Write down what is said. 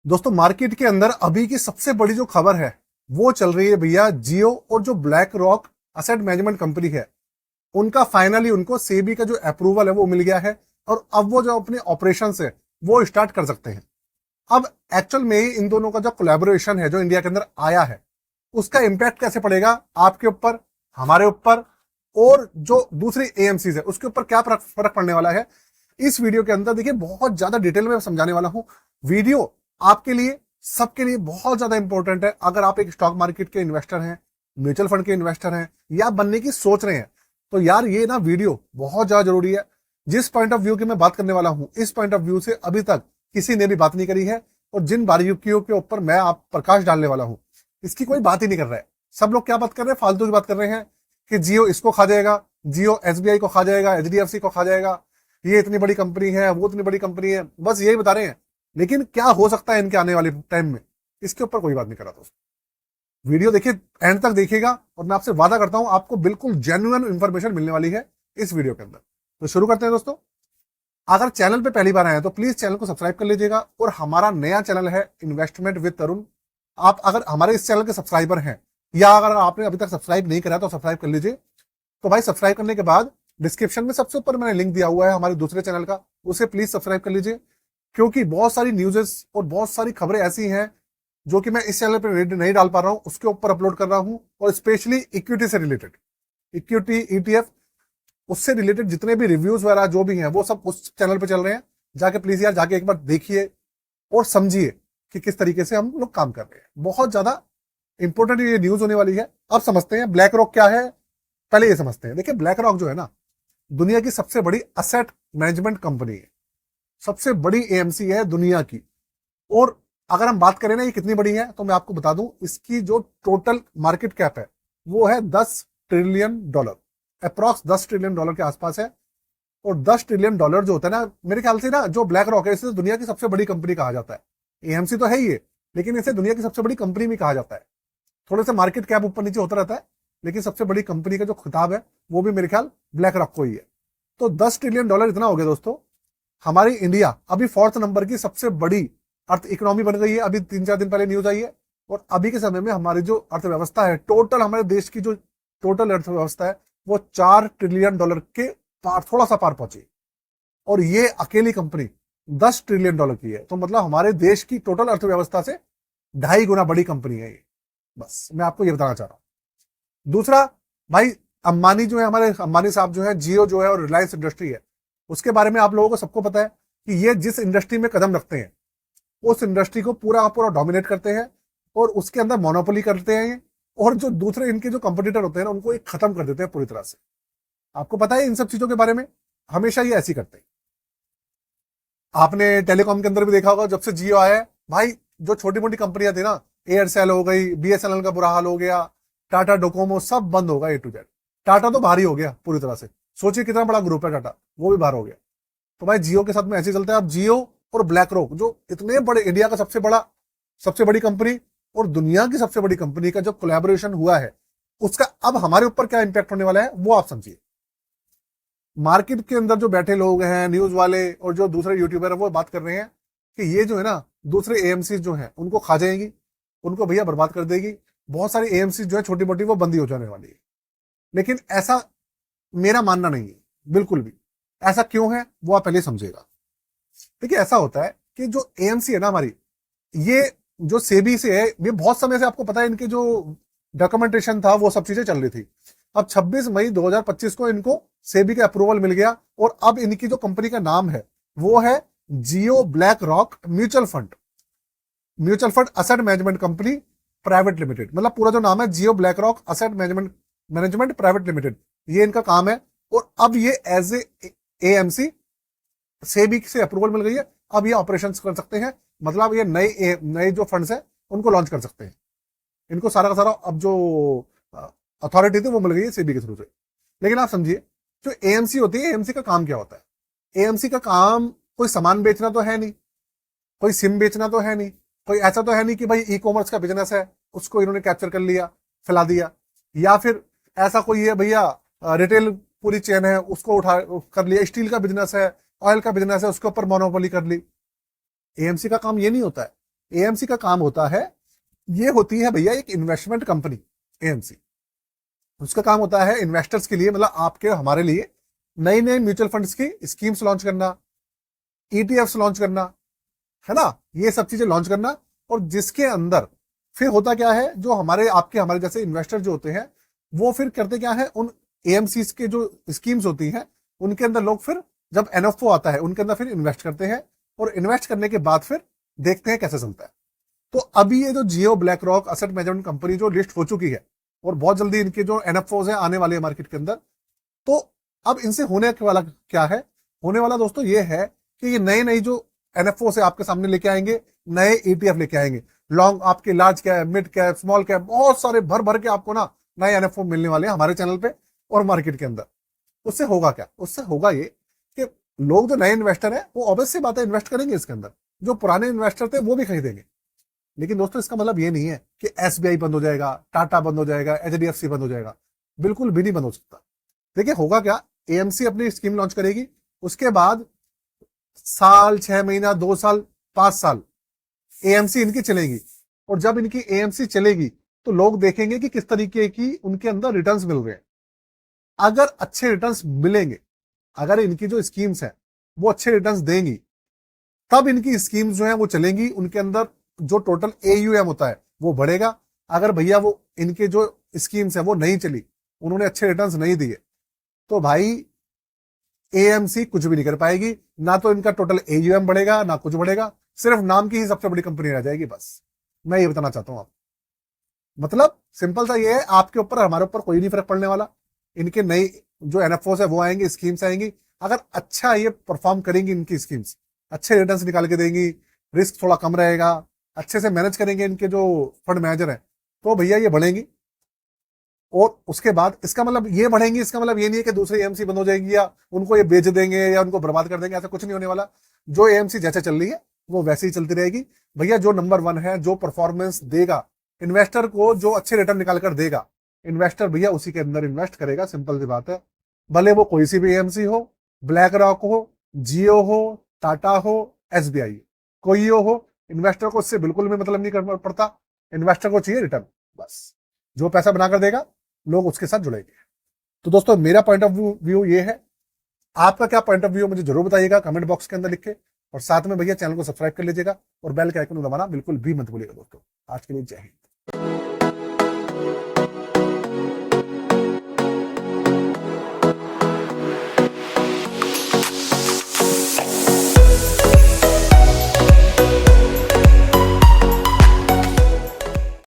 दोस्तों मार्केट के अंदर अभी की सबसे बड़ी जो खबर है वो चल रही है भैया, जियो और जो black rock asset management company है उनका फाइनली उनको सेबी का जो अप्रूवल है वो मिल गया है और अब वो जो अपने ऑपरेशन है वो स्टार्ट कर सकते हैं। अब एक्चुअल में इन दोनों का जो कोलैबोरेशन है जो इंडिया के अंदर आया है उसका इंपैक्ट कैसे पड़ेगा आपके ऊपर, हमारे ऊपर और जो दूसरी एएमसीज है उसके ऊपर क्या फर्क पड़ने वाला है, इस वीडियो के अंदर देखिए बहुत ज्यादा डिटेल में समझाने वाला हूं। वीडियो आपके लिए सबके लिए बहुत ज्यादा इंपॉर्टेंट है। अगर आप एक स्टॉक मार्केट के इन्वेस्टर हैं, म्यूचुअल फंड के इन्वेस्टर हैं या बनने की सोच रहे हैं तो यार ये ना वीडियो बहुत ज्यादा जरूरी है। जिस पॉइंट ऑफ व्यू की मैं बात करने वाला हूं इस पॉइंट ऑफ व्यू से अभी तक किसी ने भी बात नहीं करी है और जिन बारीकियों के ऊपर मैं आप प्रकाश डालने वाला हूं इसकी कोई बात ही नहीं कर रहा है। सब लोग क्या बात कर रहे हैं, फालतू की बात कर रहे हैं कि जियो इसको खा जाएगा, जियो एसबीआई को खा जाएगा, एचडीएफसी को खा जाएगा, ये इतनी बड़ी कंपनी है, वो इतनी बड़ी कंपनी है, बस यही बता रहे हैं। लेकिन क्या हो सकता है इनके आने वाले टाइम में, इसके ऊपर कोई बात नहीं कर रहा दोस्तों। वीडियो देखिए, एंड तक देखिएगा और मैं आपसे वादा करता हूं आपको बिल्कुल जेन्युइन इंफॉर्मेशन मिलने वाली है इस वीडियो के अंदर। तो शुरू करते हैं दोस्तों। अगर चैनल पे पहली बार आए हैं तो प्लीज चैनल को सब्सक्राइब कर लीजिएगा और हमारा नया चैनल है इन्वेस्टमेंट विद तरुण। आप अगर हमारे इस चैनल के सब्सक्राइबर हैं या अगर आपने अभी तक सब्सक्राइब नहीं करा तो सब्सक्राइब कर लीजिए। तो भाई सब्सक्राइब करने के बाद डिस्क्रिप्शन में सबसे ऊपर मैंने लिंक दिया हुआ है हमारे दूसरे चैनल का, उसे प्लीज सब्सक्राइब कर लीजिए क्योंकि बहुत सारी न्यूज़ेस और बहुत सारी खबरें ऐसी हैं जो कि मैं इस चैनल पर नहीं डाल पा रहा हूं, उसके ऊपर अपलोड कर रहा हूं। और स्पेशली इक्विटी से रिलेटेड, इक्विटी ईटीएफ उससे रिलेटेड जितने भी रिव्यूज वगैरह जो भी हैं वो सब उस चैनल पे चल रहे हैं। जाके प्लीज यार जाके एक बार देखिए और समझिए कि किस तरीके से हम लोग काम कर रहे हैं। बहुत ज्यादा इंपॉर्टेंट ये न्यूज होने वाली है। अब समझते हैं ब्लैक रॉक क्या है। पहले ये समझते हैं, देखिए ब्लैक रॉक जो है ना दुनिया की सबसे बड़ी असेट मैनेजमेंट कंपनी है, सबसे बड़ी एएमसी है दुनिया की। और अगर हम बात करें ना ये कितनी बड़ी है तो मैं आपको बता दूं इसकी जो टोटल मार्केट कैप है वो है $10 ट्रिलियन, अप्रॉक्स $10 ट्रिलियन के आसपास है। और $10 ट्रिलियन जो होता है ना, मेरे ख्याल से ना जो ब्लैक रॉक है इसे दुनिया की सबसे बड़ी कंपनी कहा जाता है। एएमसी तो है ही है लेकिन इसे दुनिया की सबसे बड़ी कंपनी भी कहा जाता है। थोड़े से मार्केट कैप ऊपर नीचे होता रहता है लेकिन सबसे बड़ी कंपनी का जो खिताब है वो भी मेरे ख्याल ब्लैक रॉक को ही है। तो $10 ट्रिलियन इतना हो गया दोस्तों। हमारी इंडिया अभी 4th नंबर की सबसे बड़ी अर्थ इकोनॉमी बन गई है, अभी 3-4 दिन पहले न्यूज आई है। और अभी के समय में हमारी जो अर्थव्यवस्था है, टोटल हमारे देश की जो टोटल अर्थव्यवस्था है वो $4 ट्रिलियन के पार, थोड़ा सा पार पहुंची। और ये अकेली कंपनी $10 ट्रिलियन की है, तो मतलब हमारे देश की टोटल अर्थव्यवस्था से 2.5 गुना बड़ी कंपनी है ये। बस मैं आपको ये बताना चाह रहा हूं। दूसरा भाई, अंबानी जो है, हमारे अंबानी साहब जो है, जियो जो है और रिलायंस इंडस्ट्री है, उसके बारे में आप लोगों को सबको पता है कि ये जिस इंडस्ट्री में कदम रखते हैं उस इंडस्ट्री को पूरा पूरा डोमिनेट करते हैं और उसके अंदर मोनोपोली करते हैं। और जो दूसरे इनके जो कंपटीटर होते हैं ना उनको ये खत्म कर देते हैं पूरी तरह से। आपको पता है इन सब चीजों के बारे में, हमेशा ये ऐसी करते हैं। आपने टेलीकॉम के अंदर भी देखा होगा, जब से जियो आया है भाई, जो छोटी मोटी कंपनियां थी ना, एयरसेल हो गई, बीएसएनएल का बुरा हाल हो गया, टाटा डोकोमो, सब बंद होगा ए टू जेड। टाटा तो बाहर ही हो गया पूरी तरह से, सोचिए कितना बड़ा ग्रुप है टाटा, वो भी बाहर हो गया। तो भाई जियो के साथ में ऐसे चलता है। अब जियो और ब्लैक रॉक जो इतने बड़े, इंडिया का सबसे बड़ी कंपनी और दुनिया की सबसे बड़ी कंपनी का जो कोलैबोरेशन हुआ है उसका अब हमारे ऊपर क्या इंपैक्ट होने वाला है वो आप समझिए। मार्केट के अंदर जो बैठे लोग हैं, न्यूज वाले और जो दूसरे यूट्यूबर है, वो बात कर रहे हैं कि ये जो है ना दूसरे एएमसी जो है उनको खा जाएगी, उनको भैया बर्बाद कर देगी। बहुत सारी एएमसी जो है छोटी मोटी वो बंदी हो जाने वाली है। लेकिन ऐसा मेरा मानना नहीं है बिल्कुल भी। ऐसा क्यों है वो आप पहले समझेगा। देखिए ऐसा होता है कि जो एएमसी है ना हमारी, ये जो सेबी से है, ये बहुत समय से आपको पता है इनके जो डॉक्यूमेंटेशन था वो सब चीजें चल रही थी। अब 26 मई 2025 को इनको सेबी का अप्रूवल मिल गया और अब इनकी जो कंपनी का नाम है वो है Jio BlackRock mutual fund asset management company private limited. मतलब पूरा जो नाम है Jio BlackRock asset management private limited, ये इनका काम है। और अब ये एज ए एएमसी सेबी से अप्रूवल मिल गई है, अब ये ऑपरेशन कर सकते हैं। मतलब ये नए जो फंड्स है उनको लॉन्च कर सकते हैं। इनको सारा का सारा अब जो अथॉरिटी थी वो मिल गई है सेबी के थ्रू से। लेकिन आप समझिए जो एएमसी होती है, एएमसी का काम क्या होता है। एएमसी का काम कोई सामान बेचना तो है नहीं, कोई सिम बेचना तो है नहीं, कोई ऐसा तो है नहीं कि भाई ई कॉमर्स का बिजनेस है उसको इन्होंने कैप्चर कर लिया, फैला दिया, या फिर ऐसा कोई है भैया रिटेल पूरी चेन है उसको उठा कर लिया, स्टील का बिजनेस है, ऑयल का बिजनेस है, उसके ऊपर मोनोपोली कर ली। एएमसी का काम ये नहीं होता है। एएमसी का काम होता है, ये होती है भैया एक इन्वेस्टमेंट कंपनी एएमसी। उसका काम होता है इन्वेस्टर्स के लिए, मतलब आपके हमारे लिए नई नई म्यूचुअल फंड्स की स्कीम्स लॉन्च करना, ईटीएफ्स लॉन्च करना, है ना, ये सब चीजें लॉन्च करना। और जिसके अंदर फिर होता क्या है, जो हमारे आपके हमारे जैसे इन्वेस्टर जो होते हैं वो फिर करते क्या है, उन एएमसी के जो स्कीम्स होती हैं उनके अंदर लोग फिर जब एनएफओ आता है उनके अंदर फिर इन्वेस्ट करते हैं, और इन्वेस्ट करने के बाद फिर देखते हैं कैसे चलता है। तो अभी ये जो Jio BlackRock asset management company जो लिस्ट हो चुकी है, और बहुत जल्दी इनके जो एनएफओज है आने वाले हैं मार्केट के अंदर, तो अब इनसे होने वाला क्या है, होने वाला दोस्तों ये है कि ये नए नए जो एनएफओ से आपके सामने लेके आएंगे, नए ईटीएफ लेके आएंगे, लॉन्ग आपके large cap, mid cap, small cap, बहुत सारे भर भर के आपको ना नए एनएफओ मिलने वाले हैं हमारे चैनल पे और मार्केट के अंदर। उससे होगा क्या, उससे होगा ये कि लोग जो नए इन्वेस्टर है वो ऑब्वियस सी बात है इन्वेस्ट करेंगे इसके अंदर, जो पुराने इन्वेस्टर थे वो भी खरीदेंगे। लेकिन दोस्तों इसका मतलब ये नहीं है कि एसबीआई बंद हो जाएगा, टाटा बंद हो जाएगा, एचडीएफसी बंद हो जाएगा, बिल्कुल भी नहीं बंद हो सकता। देखिए होगा क्या, एएमसी अपनी स्कीम लॉन्च करेगी, उसके बाद साल, 6 महीना, 2 साल, 5 साल एएमसी इनकी चलेगी, और जब इनकी एएमसी चलेगी तो लोग देखेंगे कि किस तरीके की उनके अंदर रिटर्न्स मिल रहे हैं। अगर अच्छे रिटर्न्स मिलेंगे, अगर इनकी जो स्कीम्स है वो अच्छे रिटर्न्स देंगी, तब इनकी स्कीम्स जो है वो चलेंगी, उनके अंदर जो टोटल एयूएम होता है वो बढ़ेगा। अगर भैया वो इनके जो स्कीम्स है वो नहीं चली, उन्होंने अच्छे रिटर्न्स नहीं दिए, तो भाई एएमसी कुछ भी नहीं कर पाएगी, ना तो इनका टोटल एयूएम बढ़ेगा ना कुछ बढ़ेगा, सिर्फ नाम की ही सबसे बड़ी कंपनी रह जाएगी। बस मैं ये बताना चाहता हूं आप, मतलब सिंपल सा ये है, आपके ऊपर हमारे ऊपर कोई नहीं फर्क पड़ने वाला। इनके नई जो एनएफओस है वो आएंगे, स्कीम्स आएंगी, अगर अच्छा ये परफॉर्म करेंगी, इनकी स्कीम्स अच्छे रिटर्न्स निकाल के देंगी, रिस्क थोड़ा कम रहेगा, अच्छे से मैनेज करेंगे इनके जो फंड मैनेजर है, तो भैया ये बढ़ेंगी। और उसके बाद इसका मतलब ये बढ़ेंगी, इसका मतलब ये नहीं है कि दूसरी एएमसी बंद हो जाएगी या उनको ये बेच देंगे या उनको बर्बाद कर देंगे, ऐसा कुछ नहीं होने वाला। जो एएमसी जैसे चल रही है वो वैसे ही चलती रहेगी भैया। जो नंबर 1 है, जो परफॉर्मेंस देगा इन्वेस्टर को, जो अच्छे रिटर्न निकाल कर देगा, इन्वेस्टर भैया उसी के अंदर इन्वेस्ट करेगा, सिंपल सी बात है। भले वो कोई सी भी एएमसी हो, ब्लैक रॉक हो, जियो हो, टाटा हो, एसबीआई, कोई हो, इन्वेस्टर को उससे बिल्कुल भी मतलब नहीं करना पड़ता। इन्वेस्टर को चाहिए रिटर्न, बस जो पैसा बनाकर देगा लोग उसके साथ जुड़ेंगे। तो दोस्तों मेरा पॉइंट ऑफ व्यू ये है, आपका क्या पॉइंट ऑफ व्यू मुझे जरूर बताइएगा कमेंट बॉक्स के अंदर लिख के, और साथ में भैया चैनल को सब्सक्राइब कर लीजिएगा और बेल के आइकन को दबाना बिल्कुल भी मत भूलिएगा दोस्तों। आज के लिए जय हिंद।